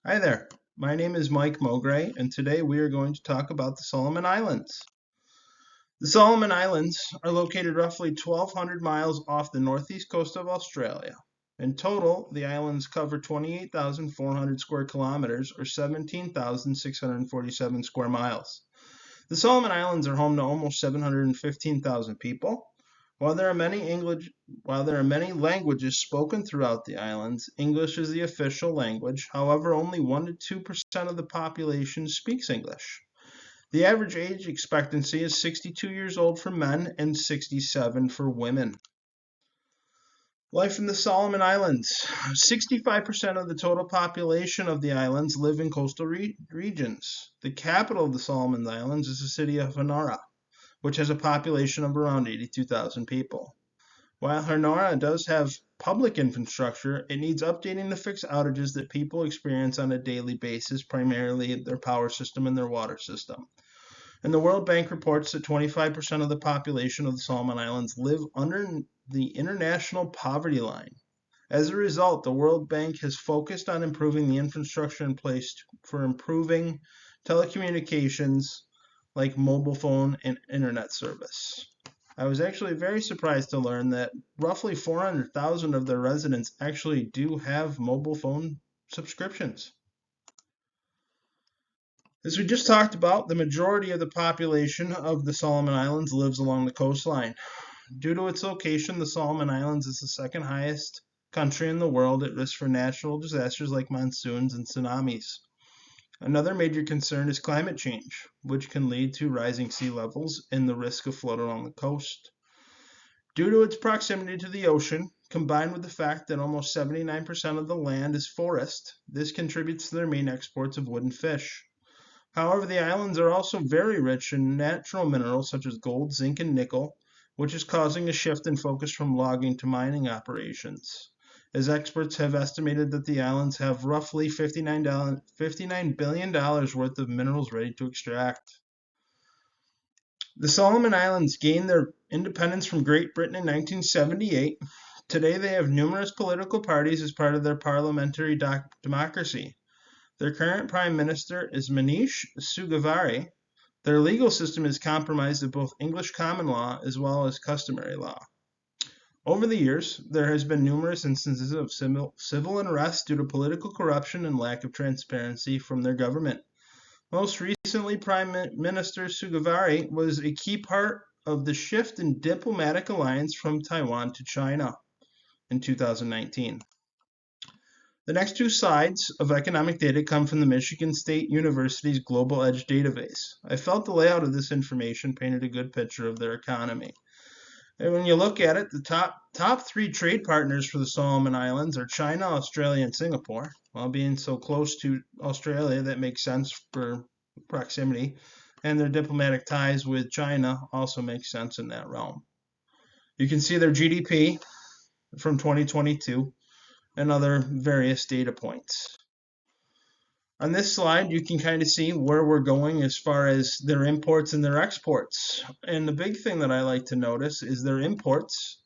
Hi there, my name is Mike Mowgray, and today we are going to talk about the Solomon Islands. The Solomon Islands are located roughly 1,200 miles off the northeast coast of Australia. In total, the islands cover 28,400 square kilometers or 17,647 square miles. The Solomon Islands are home to almost 715,000 people. While there are many languages spoken throughout the islands, English is the official language. However, only 1 to 2% of the population speaks English. The average age expectancy is 62 years old for men and 67 for women. Life in the Solomon Islands. 65% of the total population of the islands live in coastal regions. The capital of the Solomon Islands is the city of Honiara, which has a population of around 82,000 people. While Honiara does have public infrastructure, it needs updating to fix outages that people experience on a daily basis, primarily their power system and their water system. And the World Bank reports that 25% of the population of the Solomon Islands live under the international poverty line. As a result, the World Bank has focused on improving the infrastructure in place for improving telecommunications like mobile phone and internet service. I was actually very surprised to learn that roughly 400,000 of their residents actually do have mobile phone subscriptions. As we just talked about, the majority of the population of the Solomon Islands lives along the coastline. Due to its location, the Solomon Islands is the second highest country in the world at risk for natural disasters like monsoons and tsunamis. Another major concern is climate change, which can lead to rising sea levels and the risk of flood along the coast. Due to its proximity to the ocean, combined with the fact that almost 79% of the land is forest, this contributes to their main exports of wood and fish. However, the islands are also very rich in natural minerals such as gold, zinc, and nickel, which is causing a shift in focus from logging to mining operations, as experts have estimated that the islands have roughly $59 billion worth of minerals ready to extract. The Solomon Islands gained their independence from Great Britain in 1978. Today, they have numerous political parties as part of their parliamentary democracy. Their current prime minister is Manish Sugavare. Their legal system is comprised of both English common law as well as customary law. Over the years, there has been numerous instances of civil unrest due to political corruption and lack of transparency from their government. Most recently, Prime Minister Sugavare was a key part of the shift in diplomatic alliance from Taiwan to China in 2019. The next two slides of economic data come from the Michigan State University's Global Edge database. I felt the layout of this information painted a good picture of their economy. And when you look at it, the top three trade partners for the Solomon Islands are China, Australia, and Singapore. While being so close to Australia, that makes sense for proximity, and their diplomatic ties with China also makes sense in that realm. You can see their GDP from 2022 and other various data points. On this slide, you can kind of see where we're going as far as their imports and their exports. And the big thing that I like to notice is their imports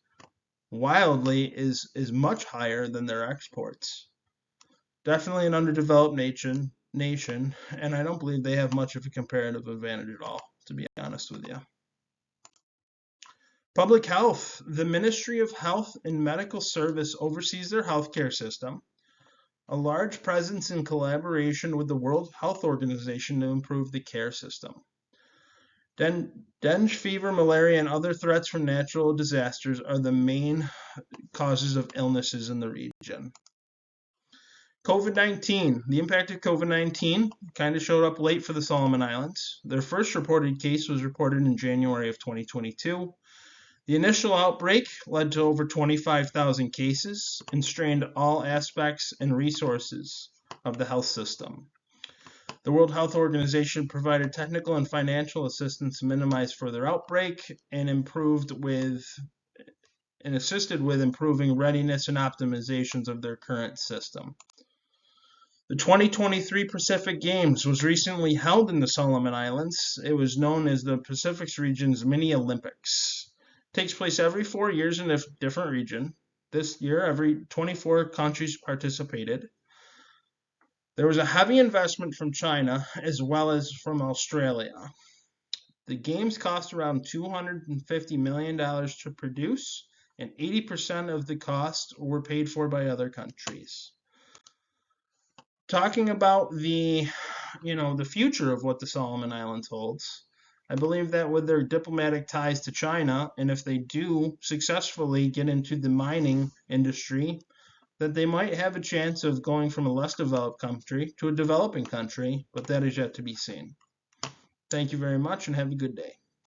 wildly is much higher than their exports. Definitely an underdeveloped nation, and I don't believe they have much of a comparative advantage at all, to be honest with you. Public health. The Ministry of Health and Medical Service oversees their healthcare system. A large presence in collaboration with the World Health Organization to improve the care system. Dengue fever, malaria, and other threats from natural disasters are the main causes of illnesses in the region. COVID-19. The impact of COVID-19 kind of showed up late for the Solomon Islands. Their first reported case was reported in January of 2022. The initial outbreak led to over 25,000 cases and strained all aspects and resources of the health system. The World Health Organization provided technical and financial assistance to minimize further outbreak and assisted with improving readiness and optimizations of their current system. The 2023 Pacific Games was recently held in the Solomon Islands. It was known as the Pacific region's mini Olympics. Takes place every 4 years in a different region. This year, every 24 countries participated. There was a heavy investment from China as well as from Australia. The games cost around $250 million to produce, and 80% of the costs were paid for by other countries. Talking about the future of what the Solomon Islands holds, I believe that with their diplomatic ties to China, and if they do successfully get into the mining industry, that they might have a chance of going from a less developed country to a developing country, but that is yet to be seen. Thank you very much and have a good day.